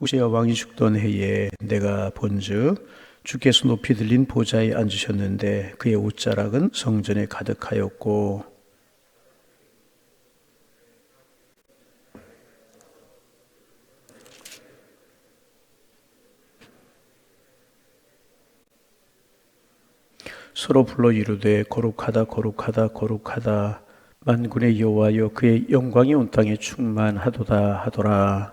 우시야 왕이 죽던 해에 내가 본즉 주께서 높이 들린 보좌에 앉으셨는데 그의 옷자락은 성전에 가득하였고 서로 불러 이르되 거룩하다 거룩하다 거룩하다 만군의 여호와여 그의 영광이 온 땅에 충만하도다 하더라.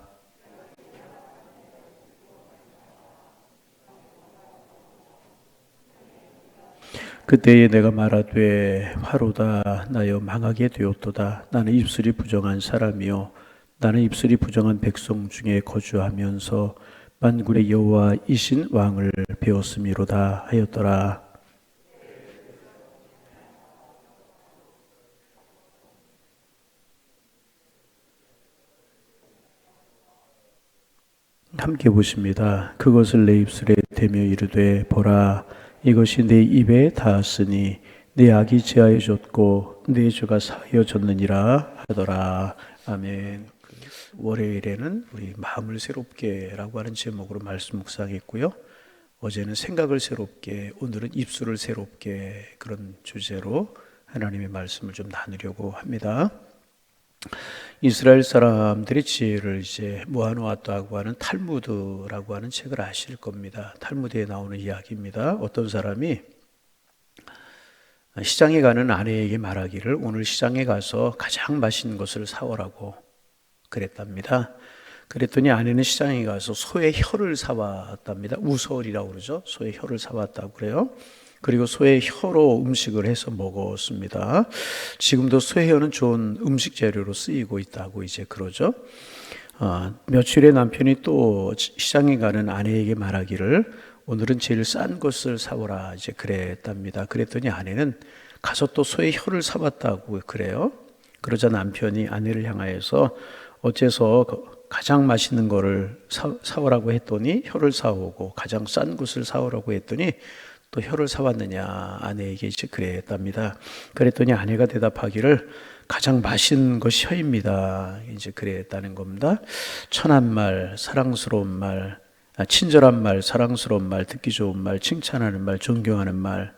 그때에 내가 말하되 화로다 나여 망하게 되었도다. 나는 입술이 부정한 사람이요 나는 입술이 부정한 백성 중에 거주하면서 만군의 여호와이신 왕을 배웠음이로다 하였더라. 함께 보십니다. 그것을 내 입술에 대며 이르되 보라 이것이 내 입에 닿았으니 내 악이 제하여졌고 내 죄가 사하여졌느니라 하더라. 아멘. 월요일에는 우리 마음을 새롭게라고 하는 제목으로 말씀 묵상했고요. 어제는 생각을 새롭게, 오늘은 입술을 새롭게 그런 주제로 하나님의 말씀을 좀 나누려고 합니다. 이스라엘 사람들이 지혜를 이제 모아놓았다고 하는 탈무드라고 하는 책을 아실 겁니다. 탈무드에 나오는 이야기입니다. 어떤 사람이 시장에 가는 아내에게 말하기를 오늘 시장에 가서 가장 맛있는 것을 사오라고 그랬답니다. 그랬더니 아내는 시장에 가서 소의 혀를 사왔답니다. 우설이라고 그러죠. 소의 혀를 사왔다고 그래요. 그리고 소의 혀로 음식을 해서 먹었습니다. 지금도 소의 혀는 좋은 음식 재료로 쓰이고 있다고 이제 그러죠. 며칠 후에 남편이 또 시장에 가는 아내에게 말하기를 오늘은 제일 싼 것을 사오라 이제 그랬답니다. 그랬더니 아내는 가서 또 소의 혀를 사왔다고 그래요. 그러자 남편이 아내를 향하여서 어째서 가장 맛있는 거를 사오라고 했더니 혀를 사오고 가장 싼 것을 사오라고 했더니 또 혀를 사왔느냐 아내에게 이제 그랬답니다. 그랬더니 아내가 대답하기를 가장 맛있는 것이 혀입니다. 이제 그랬다는 겁니다. 천한 말, 사랑스러운 말, 친절한 말, 사랑스러운 말, 듣기 좋은 말, 칭찬하는 말, 존경하는 말,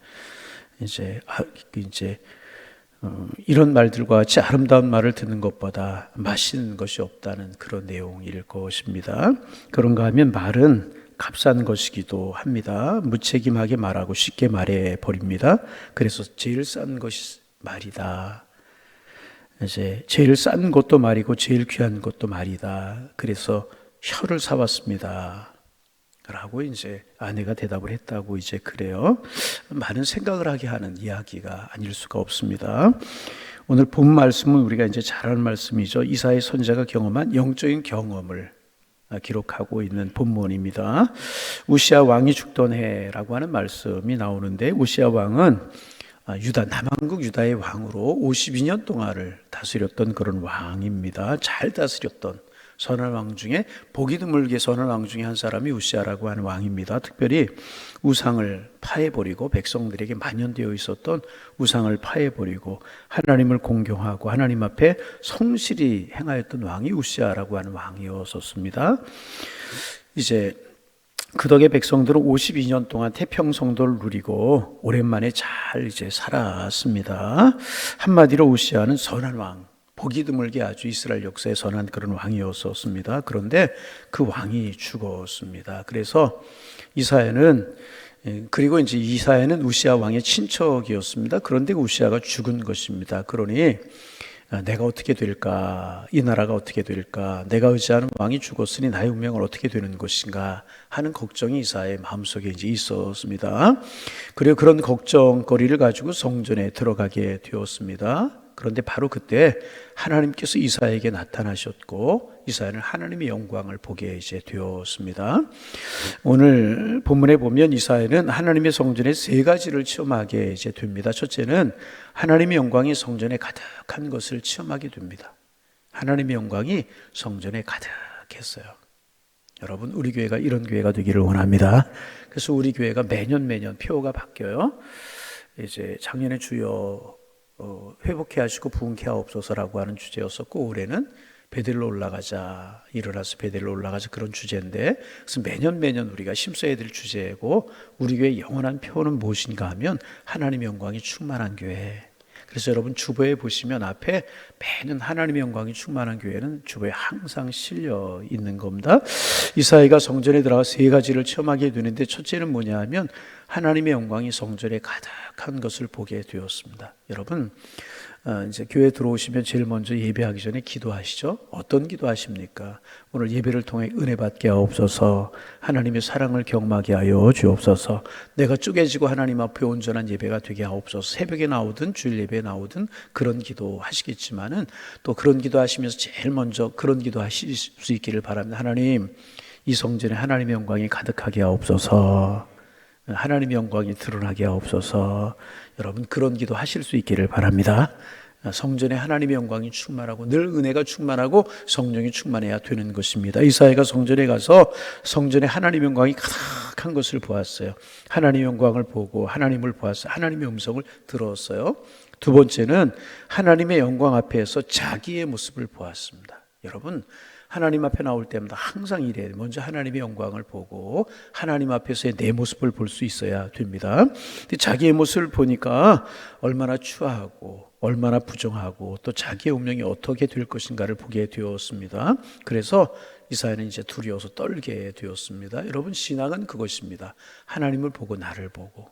이제 이런 말들과 같이 아름다운 말을 듣는 것보다 맛있는 것이 없다는 그런 내용일 것입니다. 그런가 하면 말은 값싼 것이기도 합니다. 무책임하게 말하고 쉽게 말해 버립니다. 그래서 제일 싼 것이 말이다. 이제 제일 싼 것도 말이고 제일 귀한 것도 말이다. 그래서 혀를 사왔습니다. 라고 이제 아내가 대답을 했다고 이제 그래요. 많은 생각을 하게 하는 이야기가 아닐 수가 없습니다. 오늘 본 말씀은 우리가 이제 잘 아는 말씀이죠. 이사야 선지자가 경험한 영적인 경험을 기록하고 있는 본문입니다. 우시야 왕이 죽던 해라고 하는 말씀이 나오는데 우시야 왕은 유다 남왕국 유다의 왕으로 52년 동안을 다스렸던 그런 왕입니다. 잘 다스렸던 선한 왕 중에 보기 드물게 선한 왕 중에 한 사람이 우시야라고 하는 왕입니다. 특별히 우상을 파해버리고 백성들에게 만연되어 있었던 우상을 파해버리고 하나님을 공경하고 하나님 앞에 성실히 행하였던 왕이 우시야라고 하는 왕이었습니다. 이제 그 덕에 백성들은 52년 동안 태평성도를 누리고 오랜만에 잘 이제 살았습니다. 한마디로 우시야는 선한 왕, 보기 드물게 아주 이스라엘 역사에 선한 그런 왕이었었습니다. 그런데 그 왕이 죽었습니다. 그래서 이사야는 우시야 왕의 친척이었습니다. 그런데 우시야가 죽은 것입니다. 그러니 내가 어떻게 될까? 이 나라가 어떻게 될까? 내가 의지하는 왕이 죽었으니 나의 운명은 어떻게 되는 것인가? 하는 걱정이 이사야의 마음속에 이제 있었습니다. 그리고 그런 걱정거리를 가지고 성전에 들어가게 되었습니다. 그런데 바로 그때 하나님께서 이사야에게 나타나셨고 이사야는 하나님의 영광을 보게 이제 되었습니다. 오늘 본문에 보면 이사야는 하나님의 성전의 세 가지를 체험하게 이제 됩니다. 첫째는 하나님의 영광이 성전에 가득한 것을 체험하게 됩니다. 하나님의 영광이 성전에 가득했어요. 여러분, 우리 교회가 이런 교회가 되기를 원합니다. 그래서 우리 교회가 매년 표어가 바뀌어요. 이제 작년에 주여 회복해 하시고 부흥케 하옵소서라고 하는 주제였었고 올해는 베델로 올라가자, 일어나서 베델로 올라가자, 그런 주제인데, 그래서 매년 우리가 힘써야 될 주제고, 우리 교회의 영원한 표는 무엇인가 하면 하나님의 영광이 충만한 교회. 그래서 여러분 주보에 보시면 앞에 매년 하나님의 영광이 충만한 교회는 주보에 항상 실려 있는 겁니다. 이사야가 성전에 들어가 세 가지를 체험하게 되는데, 첫째는 뭐냐 하면 하나님의 영광이 성전에 가득한 것을 보게 되었습니다. 여러분 이제 교회 들어오시면 제일 먼저 예배하기 전에 기도하시죠. 어떤 기도하십니까? 오늘 예배를 통해 은혜 받게 하옵소서, 하나님의 사랑을 경험하게 하여 주옵소서, 내가 쪼개지고 하나님 앞에 온전한 예배가 되게 하옵소서. 새벽에 나오든 주일 예배에 나오든 그런 기도 하시겠지만은, 또 그런 기도 하시면서 제일 먼저 그런 기도 하실 수 있기를 바랍니다. 하나님, 이 성전에 하나님의 영광이 가득하게 하옵소서, 하나님의 영광이 드러나게 하옵소서. 여러분 그런 기도 하실 수 있기를 바랍니다. 성전에 하나님의 영광이 충만하고 늘 은혜가 충만하고 성령이 충만해야 되는 것입니다. 이사야가 성전에 가서 성전에 하나님의 영광이 가득한 것을 보았어요. 하나님의 영광을 보고 하나님을 보았어요. 하나님의 음성을 들었어요. 두 번째는 하나님의 영광 앞에서 자기의 모습을 보았습니다. 여러분 하나님 앞에 나올 때마다 항상 이래요. 먼저 하나님의 영광을 보고 하나님 앞에서의 내 모습을 볼 수 있어야 됩니다. 근데 자기의 모습을 보니까 얼마나 추하고 얼마나 부정하고 또 자기의 운명이 어떻게 될 것인가를 보게 되었습니다. 그래서 이사야는 이제 두려워서 떨게 되었습니다. 여러분 신앙은 그것입니다. 하나님을 보고 나를 보고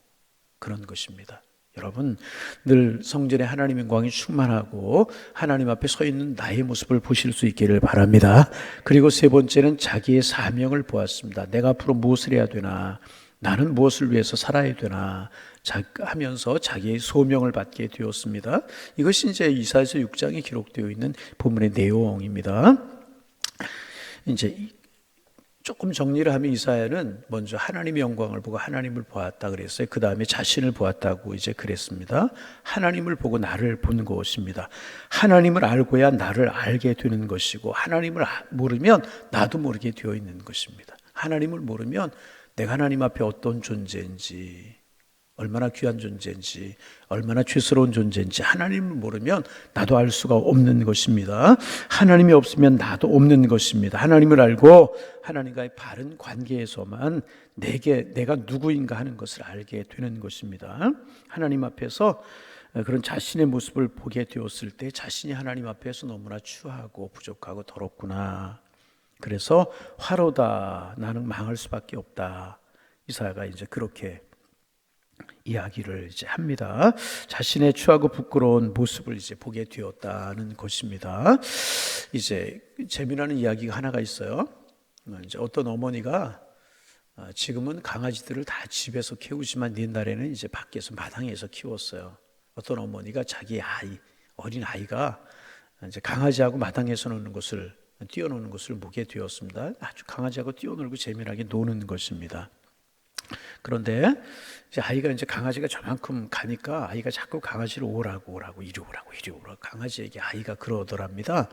그런 것입니다. 여러분 늘 성전에 하나님의 영광이 충만하고 하나님 앞에 서 있는 나의 모습을 보실 수 있기를 바랍니다. 그리고 세 번째는 자기의 사명을 보았습니다. 내가 앞으로 무엇을 해야 되나, 나는 무엇을 위해서 살아야 되나 하면서 자기의 소명을 받게 되었습니다. 이것이 이제 이사야서 6장에 기록되어 있는 본문의 내용입니다. 이제 조금 정리를 하면 이사야는 먼저 하나님의 영광을 보고 하나님을 보았다 그랬어요. 그 다음에 자신을 보았다고 이제 그랬습니다. 하나님을 보고 나를 보는 것입니다. 하나님을 알고야 나를 알게 되는 것이고, 하나님을 모르면 나도 모르게 되어 있는 것입니다. 하나님을 모르면 내가 하나님 앞에 어떤 존재인지, 얼마나 귀한 존재인지, 얼마나 죄스러운 존재인지 하나님을 모르면 나도 알 수가 없는 것입니다. 하나님이 없으면 나도 없는 것입니다. 하나님을 알고 하나님과의 바른 관계에서만 내가 누구인가 하는 것을 알게 되는 것입니다. 하나님 앞에서 그런 자신의 모습을 보게 되었을 때 자신이 하나님 앞에서 너무나 추하고 부족하고 더럽구나. 그래서 화로다, 나는 망할 수밖에 없다. 이사야가 이제 그렇게 이야기를 이제 합니다. 자신의 추하고 부끄러운 모습을 이제 보게 되었다는 것입니다. 이제 재미나는 이야기가 하나가 있어요. 이제 어떤 어머니가 지금은 강아지들을 다 집에서 키우지만 옛날에는 이제 밖에서 마당에서 키웠어요. 어떤 어머니가 자기 어린 아이가 이제 강아지하고 마당에서 뛰어노는 것을 보게 되었습니다. 아주 강아지하고 뛰어놀고 재미나게 노는 것입니다. 그런데 이제 아이가 이제 강아지가 저만큼 가니까 아이가 자꾸 강아지를 오라고 이리 오라고 강아지에게 아이가 그러더랍니다.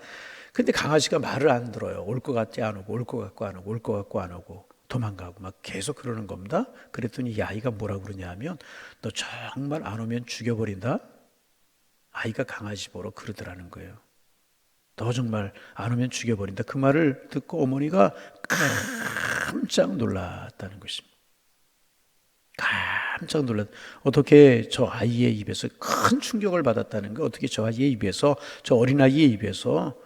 근데 강아지가 말을 안 들어요. 올 것 같지 안 오고, 올 것 같고 안 오고, 올 것 같고 안 오고, 도망가고 막 계속 그러는 겁니다. 그랬더니 이 아이가 뭐라고 그러냐면, 너 정말 안 오면 죽여버린다? 아이가 강아지 보러 그러더라는 거예요. 너 정말 안 오면 죽여버린다. 그 말을 듣고 어머니가 깜짝 놀랐다는 것입니다. 깜짝 놀랐. 어떻게 저 아이의 입에서 큰 충격을 받았다는 거, 어떻게 저 아이의 입에서, 저 어린아이의 입에서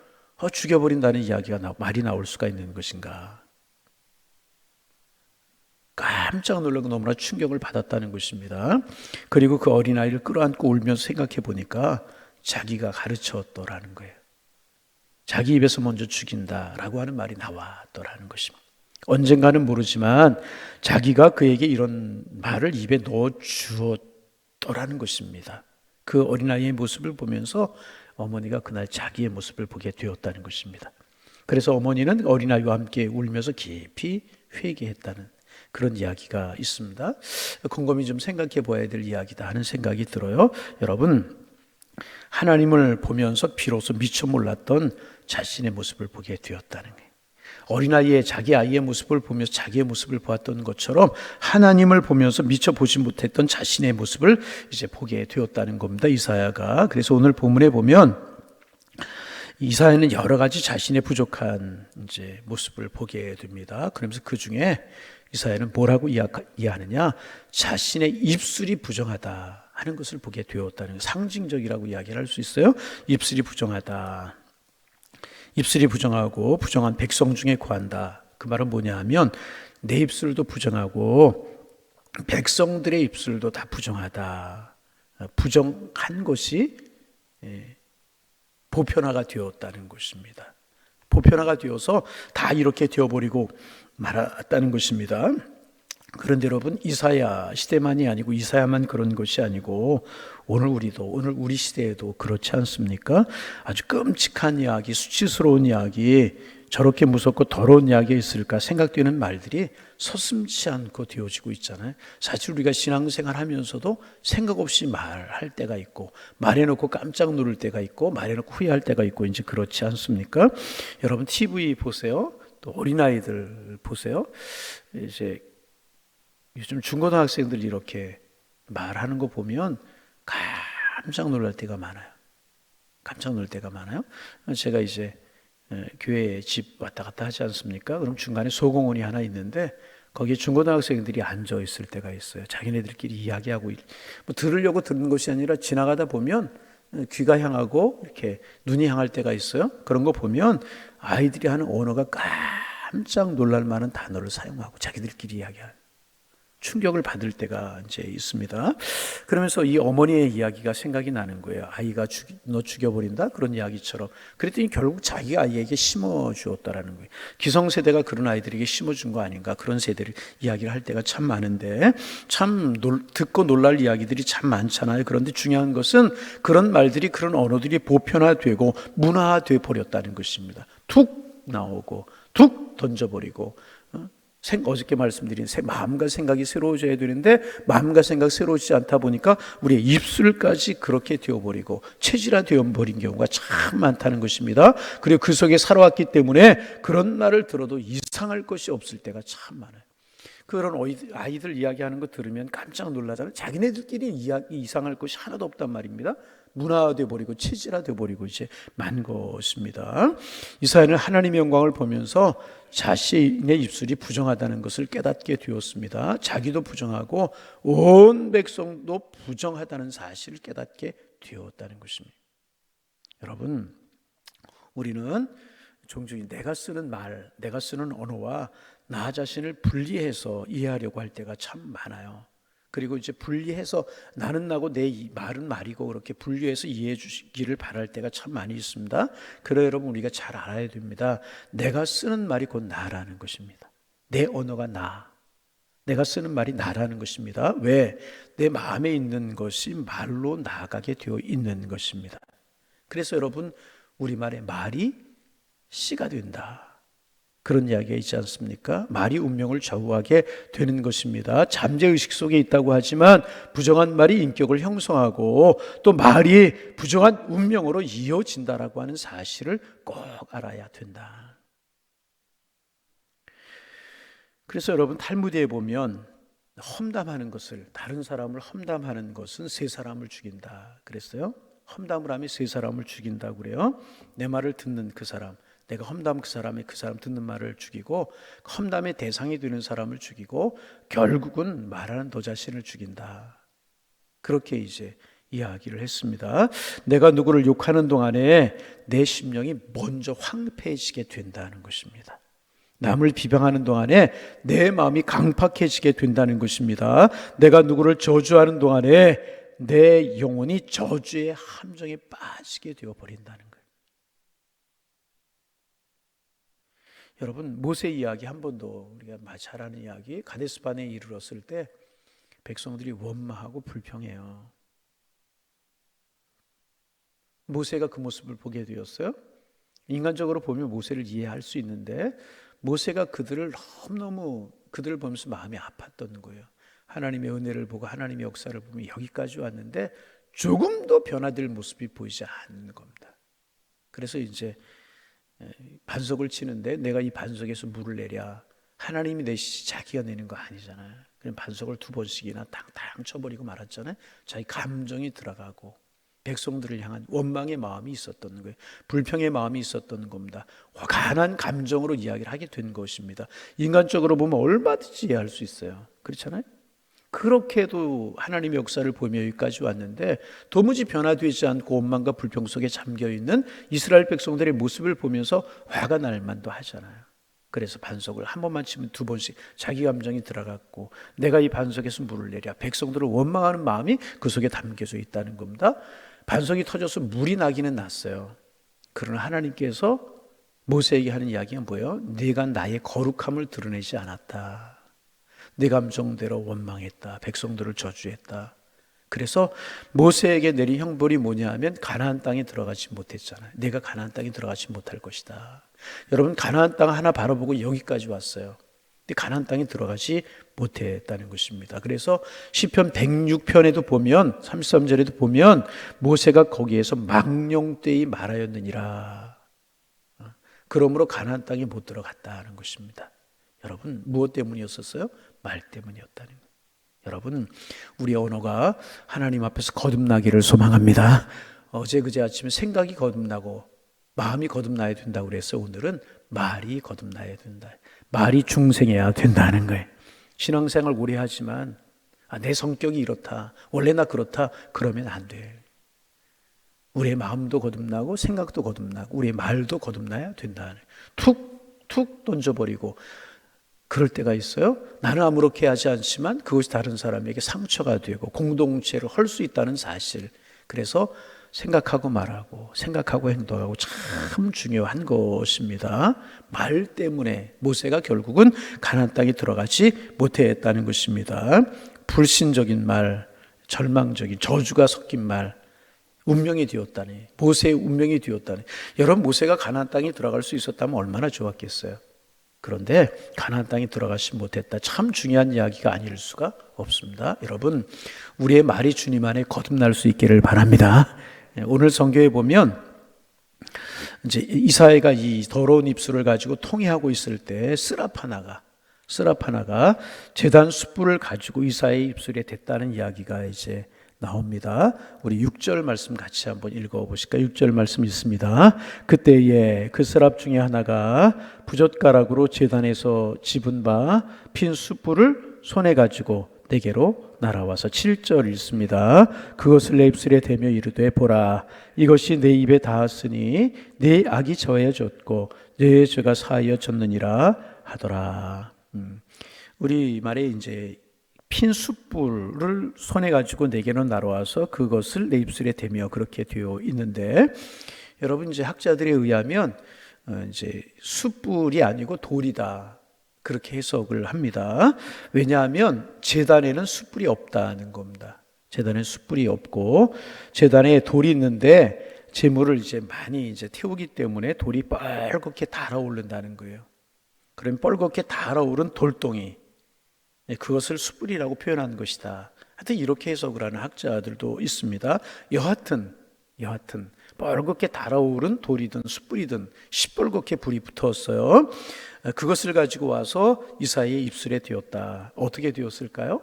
죽여버린다는 이야기가 말이 나올 수가 있는 것인가. 깜짝 놀라고 너무나 충격을 받았다는 것입니다. 그리고 그 어린아이를 끌어안고 울면서 생각해 보니까 자기가 가르쳤더라는 거예요. 자기 입에서 먼저 죽인다라고 하는 말이 나왔더라는 것입니다. 언젠가는 모르지만 자기가 그에게 이런 말을 입에 넣어 주었더라는 것입니다. 그 어린아이의 모습을 보면서 어머니가 그날 자기의 모습을 보게 되었다는 것입니다. 그래서 어머니는 어린아이와 함께 울면서 깊이 회개했다는 그런 이야기가 있습니다. 곰곰이 좀 생각해 봐야 될 이야기다 하는 생각이 들어요. 여러분, 하나님을 보면서 비로소 미처 몰랐던 자신의 모습을 보게 되었다는 거예요. 어린아이의 자기 아이의 모습을 보면서 자기의 모습을 보았던 것처럼 하나님을 보면서 미처 보지 못했던 자신의 모습을 이제 보게 되었다는 겁니다. 이사야가. 그래서 오늘 본문에 보면 이사야는 여러 가지 자신의 부족한 이제 모습을 보게 됩니다. 그러면서 그 중에 이사야는 뭐라고 이해하느냐? 자신의 입술이 부정하다 하는 것을 보게 되었다는, 상징적이라고 이야기를 할 수 있어요. 입술이 부정하다. 입술이 부정하고 부정한 백성 중에 거한다. 그 말은 뭐냐 하면 내 입술도 부정하고 백성들의 입술도 다 부정하다. 부정한 것이 보편화가 되었다는 것입니다. 보편화가 되어서 다 이렇게 되어버리고 말았다는 것입니다. 그런데 여러분, 이사야 시대만이 아니고 이사야만 그런 것이 아니고 오늘 우리 시대에도 그렇지 않습니까? 아주 끔찍한 이야기, 수치스러운 이야기, 저렇게 무섭고 더러운 이야기가 있을까 생각되는 말들이 서슴지 않고 되어지고 있잖아요. 사실 우리가 신앙생활 하면서도 생각 없이 말할 때가 있고, 말해놓고 깜짝 놀랄 때가 있고, 말해놓고 후회할 때가 있고, 이제 그렇지 않습니까? 여러분 TV 보세요. 또 어린아이들 보세요. 이제 요즘 중고등학생들이 이렇게 말하는 거 보면 깜짝 놀랄 때가 많아요. 깜짝 놀랄 때가 많아요. 제가 이제 교회에 집 왔다 갔다 하지 않습니까? 그럼 중간에 소공원이 하나 있는데 거기에 중고등학생들이 앉아 있을 때가 있어요. 자기네들끼리 이야기하고, 뭐 들으려고 듣는 것이 아니라 지나가다 보면 귀가 향하고 이렇게 눈이 향할 때가 있어요. 그런 거 보면 아이들이 하는 언어가 깜짝 놀랄 만한 단어를 사용하고 자기들끼리 이야기하는, 충격을 받을 때가 이제 있습니다. 그러면서 이 어머니의 이야기가 생각이 나는 거예요. 아이가 너 죽여버린다? 그런 이야기처럼. 그랬더니 결국 자기가 아이에게 심어주었다라는 거예요. 기성세대가 그런 아이들에게 심어준 거 아닌가, 그런 세대를 이야기를 할 때가 참 많은데, 참 듣고 놀랄 이야기들이 참 많잖아요. 그런데 중요한 것은 그런 말들이, 그런 언어들이 보편화되고 문화화돼 버렸다는 것입니다. 툭 나오고 툭 던져버리고, 어저께 말씀드린 마음과 생각이 새로워져야 되는데 마음과 생각 새로워지지 않다 보니까 우리의 입술까지 그렇게 되어버리고 체질화 되어버린 경우가 참 많다는 것입니다. 그리고 그 속에 살아왔기 때문에 그런 말을 들어도 이상할 것이 없을 때가 참 많아요. 그런 아이들 이야기하는 거 들으면 깜짝 놀라잖아요. 자기네들끼리 이상할 것이 하나도 없단 말입니다. 문화화돼 버리고 체질화돼 버리고 이제 만 것입니다. 이사야는 하나님의 영광을 보면서 자신의 입술이 부정하다는 것을 깨닫게 되었습니다. 자기도 부정하고 온 백성도 부정하다는 사실을 깨닫게 되었다는 것입니다. 여러분, 우리는 종종 내가 쓰는 말, 내가 쓰는 언어와 나 자신을 분리해서 이해하려고 할 때가 참 많아요. 그리고 이제 분리해서 나는 나고 내 말은 말이고 그렇게 분리해서 이해해 주시기를 바랄 때가 참 많이 있습니다. 그래 여러분, 우리가 잘 알아야 됩니다. 내가 쓰는 말이 곧 나라는 것입니다. 내 언어가 나, 내가 쓰는 말이 나라는 것입니다. 왜? 내 마음에 있는 것이 말로 나가게 되어 있는 것입니다. 그래서 여러분, 우리말의 말이 씨가 된다, 그런 이야기가 있지 않습니까? 말이 운명을 좌우하게 되는 것입니다. 잠재의식 속에 있다고 하지만 부정한 말이 인격을 형성하고 또 말이 부정한 운명으로 이어진다라고 하는 사실을 꼭 알아야 된다. 그래서 여러분, 탈무드에 보면 험담하는 것을, 다른 사람을 험담하는 것은 세 사람을 죽인다 그랬어요. 험담을 하면 세 사람을 죽인다고 그래요. 내 말을 듣는 그 사람, 내가 험담 그 사람 듣는 말을 죽이고, 험담의 대상이 되는 사람을 죽이고, 결국은 말하는 너 자신을 죽인다. 그렇게 이제 이야기를 했습니다. 내가 누구를 욕하는 동안에 내 심령이 먼저 황폐해지게 된다는 것입니다. 남을 비방하는 동안에 내 마음이 강팍해지게 된다는 것입니다. 내가 누구를 저주하는 동안에 내 영혼이 저주의 함정에 빠지게 되어버린다는 거예요. 여러분, 모세 이야기 한 번도 우리가 잘 아는 이야기, 가데스반에 이르렀을 때 백성들이 원망하고 불평해요. 모세가 그 모습을 보게 되었어요. 인간적으로 보면 모세를 이해할 수 있는데 모세가 그들을 너무너무 그들을 보면서 마음이 아팠던 거예요. 하나님의 은혜를 보고 하나님의 역사를 보면 여기까지 왔는데 조금도 변화될 모습이 보이지 않는 겁니다. 그래서 이제 반석을 치는데 내가 이 반석에서 물을 내랴. 하나님이 내시지 자기가 내는 거 아니잖아요. 그럼 반석을 2번씩이나 탕탕 쳐버리고 말았잖아요. 자기 감정이 들어가고 백성들을 향한 원망의 마음이 있었던 거예요. 불평의 마음이 있었던 겁니다. 화관한 감정으로 이야기를 하게 된 것입니다. 인간적으로 보면 얼마든지 이해할 수 있어요. 그렇잖아요. 그렇게도 하나님의 역사를 보며 여기까지 왔는데 도무지 변화되지 않고 원망과 불평 속에 잠겨있는 이스라엘 백성들의 모습을 보면서 화가 날 만도 하잖아요. 그래서 반석을 한 번만 치면 두 번씩 자기 감정이 들어갔고 내가 이 반석에서 물을 내랴. 백성들을 원망하는 마음이 그 속에 담겨져 있다는 겁니다. 반석이 터져서 물이 나기는 났어요. 그러나 하나님께서 모세에게 하는 이야기가 뭐예요? 네가 나의 거룩함을 드러내지 않았다. 내 감정대로 원망했다. 백성들을 저주했다. 그래서 모세에게 내린 형벌이 뭐냐 하면 가나안 땅에 들어가지 못했잖아요. 내가 가나안 땅에 들어가지 못할 것이다. 여러분 가나안 땅 하나 바라보고 여기까지 왔어요. 근데 가나안 땅에 들어가지 못했다는 것입니다. 그래서 시편 106편에도 보면 33절에도 보면 모세가 거기에서 망령되이 말하였느니라. 그러므로 가나안 땅에 못 들어갔다는 것입니다. 여러분 무엇 때문이었었어요? 말 때문이었다는 거예요. 여러분 우리 언어가 하나님 앞에서 거듭나기를 소망합니다. 어제 그제 아침에 생각이 거듭나고 마음이 거듭나야 된다고 그래서 오늘은 말이 거듭나야 된다. 말이 중생해야 된다는 거예요. 신앙생활 오래 하지만 내 성격이 이렇다. 원래 나 그렇다. 그러면 안 돼. 우리의 마음도 거듭나고 생각도 거듭나고 우리의 말도 거듭나야 된다는 거예요. 툭 던져버리고 그럴 때가 있어요. 나는 아무렇게 하지 않지만 그것이 다른 사람에게 상처가 되고 공동체를 헐 수 있다는 사실. 그래서 생각하고 말하고 생각하고 행동하고 참 중요한 것입니다. 말 때문에 모세가 결국은 가나안 땅에 들어가지 못했다는 것입니다. 불신적인 말, 절망적인 저주가 섞인 말, 운명이 되었다니. 모세의 운명이 되었다니. 여러분 모세가 가나안 땅에 들어갈 수 있었다면 얼마나 좋았겠어요. 그런데 가나안 땅에 들어가지 못했다. 참 중요한 이야기가 아닐 수가 없습니다. 여러분 우리의 말이 주님 안에 거듭날 수 있기를 바랍니다. 오늘 성경에 보면 이제 이사야가 이 더러운 입술을 가지고 통회하고 있을 때 스라파나가 제단 숯불을 가지고 이사야의 입술에 댔다는 이야기가 이제 나옵니다. 우리 6절 말씀 같이 한번 읽어보실까요? 6절 말씀 있습니다. 그때에 그 스랍 중에 하나가 부젓가락으로 제단에서 집은 바 핀 숯불을 손에 가지고 내게로 날아와서 7절 읽습니다. 그것을 내 입술에 대며 이르되 보라 이것이 내 입에 닿았으니 내 악이 저해졌고 내 죄가 사하여졌느니라 하더라. 우리 말에 이제 핀 숯불을 손에 가지고 내게로 날아와서 그것을 내 입술에 대며 그렇게 되어 있는데 여러분 이제 학자들에 의하면 이제 숯불이 아니고 돌이다. 그렇게 해석을 합니다. 왜냐하면 제단에는 숯불이 없다는 겁니다. 제단에 숯불이 없고 제단에 돌이 있는데 제물을 이제 많이 이제 태우기 때문에 돌이 뻘겋게 달아오른다는 거예요. 그럼 뻘겋게 달아오른 돌덩이 그것을 숯불이라고 표현한 것이다. 하여튼 이렇게 해석을 하는 학자들도 있습니다. 여하튼 뻘겋게 달아오른 돌이든 숯불이든 시뻘겋게 불이 붙었어요. 그것을 가지고 와서 이사야의 입술에 되었다. 어떻게 되었을까요?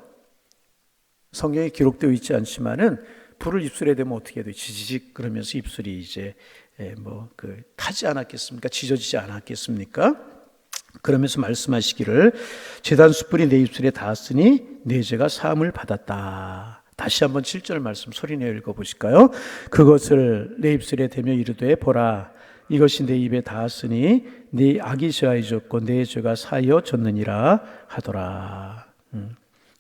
성경에 기록되어 있지 않지만은 불을 입술에 대면 어떻게 돼요? 지지직 그러면서 입술이 이제 타지 않았겠습니까? 지져지지 않았겠습니까? 그러면서 말씀하시기를 제단 숯불이 내 입술에 닿았으니 내 죄가 사함을 받았다. 다시 한번 7절 말씀 소리내어 읽어보실까요? 그것을 내 입술에 대며 이르되 보라 이것이 내 입에 닿았으니 네 악이 저하여졌고 내 죄가 사하여졌느니라 하더라.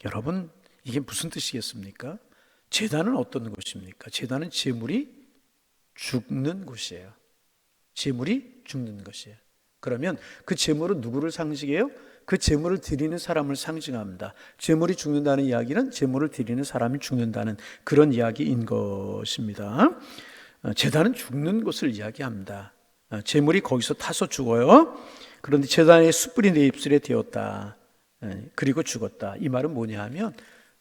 여러분 이게 무슨 뜻이겠습니까? 제단은 어떤 곳입니까? 제단은 제물이 죽는 곳이에요. 제물이 죽는 것이에요. 그러면 그 제물은 누구를 상징해요? 그 제물을 드리는 사람을 상징합니다. 제물이 죽는다는 이야기는 제물을 드리는 사람이 죽는다는 그런 이야기인 것입니다. 제단은 죽는 것을 이야기합니다. 제물이 거기서 타서 죽어요. 그런데 제단의 숯불이 내 입술에 되었다. 그리고 죽었다. 이 말은 뭐냐 하면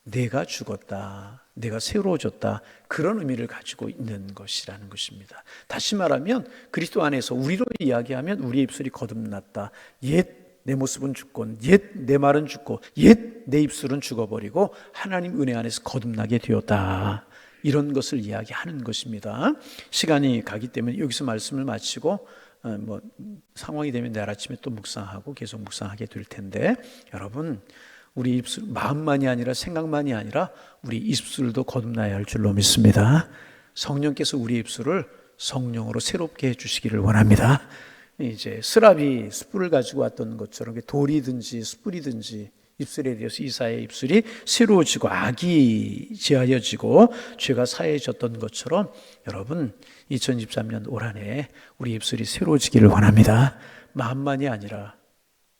내가 죽었다. 내가 새로워졌다. 그런 의미를 가지고 있는 것이라는 것입니다. 다시 말하면 그리스도 안에서 우리로 이야기하면 우리의 입술이 거듭났다. 옛 내 모습은 죽고 옛 내 말은 죽고 옛 내 입술은 죽어버리고 하나님 은혜 안에서 거듭나게 되었다. 이런 것을 이야기하는 것입니다. 시간이 가기 때문에 여기서 말씀을 마치고 상황이 되면 내일 아침에 또 묵상하고 계속 묵상하게 될 텐데, 여러분, 우리 입술, 마음만이 아니라 생각만이 아니라 우리 입술도 거듭나야 할 줄로 믿습니다. 성령께서 우리 입술을 성령으로 새롭게 해주시기를 원합니다. 이제 스랍이 숯불을 가지고 왔던 것처럼 돌이든지 숯불이든지 입술에 대해서 이사야의 입술이 새로워지고 악이 제하여지고 죄가 사해졌던 것처럼, 여러분 2023년 올 한 해 우리 입술이 새로워지기를 원합니다. 마음만이 아니라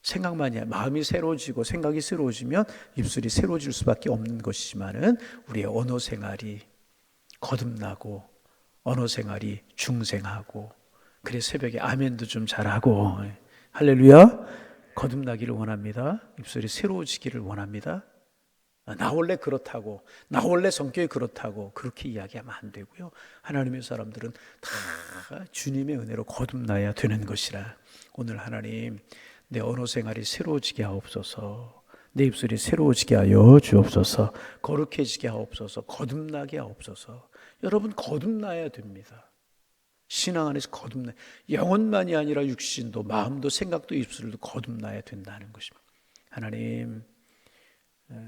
생각만이 아니라, 마음이 새로워지고 생각이 새로워지면 입술이 새로워질 수밖에 없는 것이지만은 우리의 언어 생활이 거듭나고 언어 생활이 중생하고, 그래 새벽에 아멘도 좀 잘하고, 할렐루야, 거듭나기를 원합니다. 입술이 새로워지기를 원합니다. 나 원래 그렇다고, 나 원래 성격이 그렇다고 그렇게 이야기하면 안 되고요. 하나님의 사람들은 다 주님의 은혜로 거듭나야 되는 것이라, 오늘 하나님 내 언어 생활이 새로워지게 하옵소서, 내 입술이 새로워지게 하여 주옵소서, 거룩해지게 하옵소서, 거듭나게 하옵소서. 여러분, 거듭나야 됩니다. 신앙 안에서 거듭나, 영혼만이 아니라 육신도, 마음도, 생각도, 입술도 거듭나야 된다는 것입니다. 하나님,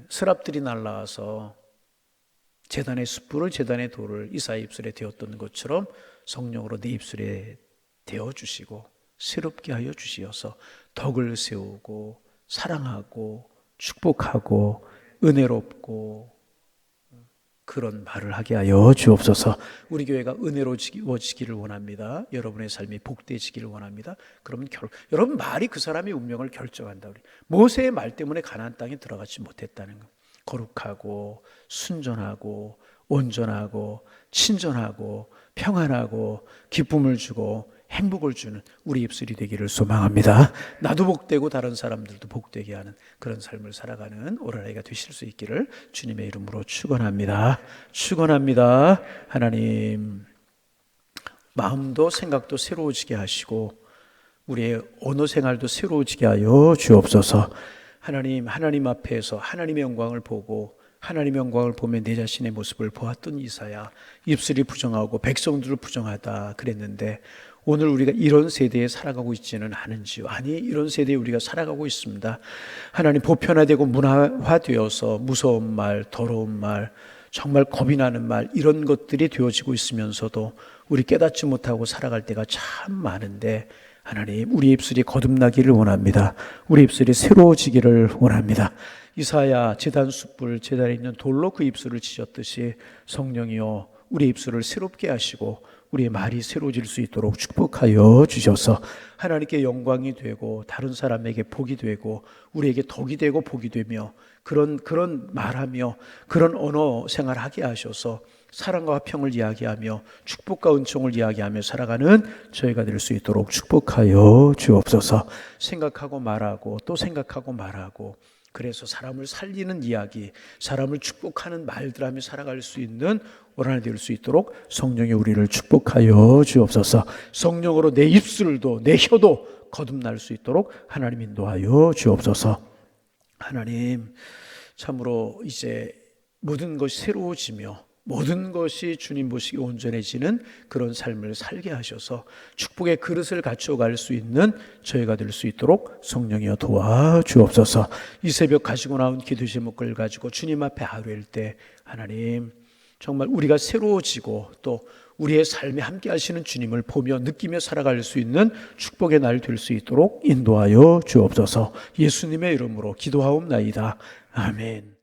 스랍들이 날라와서 제단의 숯불을, 제단의 돌을 이사의 입술에 대었던 것처럼 성령으로 내 입술에 대어주시고 새롭게 하여 주시어서 덕을 세우고 사랑하고 축복하고 은혜롭고 그런 말을 하게 하여 주옵소서. 우리 교회가 은혜로워지기를 원합니다. 여러분의 삶이 복되어지기를 원합니다. 그러면 여러분, 말이 그 사람의 운명을 결정한다. 우리 모세의 말 때문에 가나안 땅에 들어가지 못했다는 것. 거룩하고 순전하고 온전하고 친절하고 평안하고 기쁨을 주고 행복을 주는 우리 입술이 되기를 소망합니다. 나도 복되고 다른 사람들도 복되게 하는 그런 삶을 살아가는 올 한 해가 되실 수 있기를 주님의 이름으로 축원합니다. 축원합니다. 하나님, 마음도 생각도 새로워지게 하시고 우리의 언어 생활도 새로워지게 하여 주옵소서. 하나님 앞에서 하나님의 영광을 보고 하나님의 영광을 보며 내 자신의 모습을 보았던 이사야, 입술이 부정하고 백성들을 부정하다 그랬는데, 오늘 우리가 이런 세대에 살아가고 있지는 않은지요? 아니, 이런 세대에 우리가 살아가고 있습니다. 하나님, 보편화되고 문화화되어서 무서운 말, 더러운 말, 정말 겁이 나는 말, 이런 것들이 되어지고 있으면서도 우리 깨닫지 못하고 살아갈 때가 참 많은데, 하나님, 우리 입술이 거듭나기를 원합니다. 우리 입술이 새로워지기를 원합니다. 이사야 제단 숯불, 제단에 있는 돌로 그 입술을 치셨듯이 성령이여 우리 입술을 새롭게 하시고 우리의 말이 새로워질 수 있도록 축복하여 주셔서 하나님께 영광이 되고 다른 사람에게 복이 되고 우리에게 덕이 되고 복이 되며 그런 말하며 그런 언어 생활하게 하셔서 사랑과 화평을 이야기하며 축복과 은총을 이야기하며 살아가는 저희가 될 수 있도록 축복하여 주옵소서. 생각하고 말하고 또 생각하고 말하고, 그래서 사람을 살리는 이야기, 사람을 축복하는 말들하며 살아갈 수 있는 올 한 해 될 수 있도록 성령이 우리를 축복하여 주옵소서. 성령으로 내 입술도 내 혀도 거듭날 수 있도록 하나님 인도하여 주옵소서. 하나님, 참으로 이제 모든 것이 새로워지며 모든 것이 주님 보시기 온전해지는 그런 삶을 살게 하셔서 축복의 그릇을 갖춰갈 수 있는 저희가 될 수 있도록 성령이여 도와주옵소서. 이 새벽 가지고 나온 기도 제목을 가지고 주님 앞에 아뢰일 때 하나님, 정말 우리가 새로워지고 또 우리의 삶에 함께 하시는 주님을 보며 느끼며 살아갈 수 있는 축복의 날 될 수 있도록 인도하여 주옵소서. 예수님의 이름으로 기도하옵나이다. 아멘.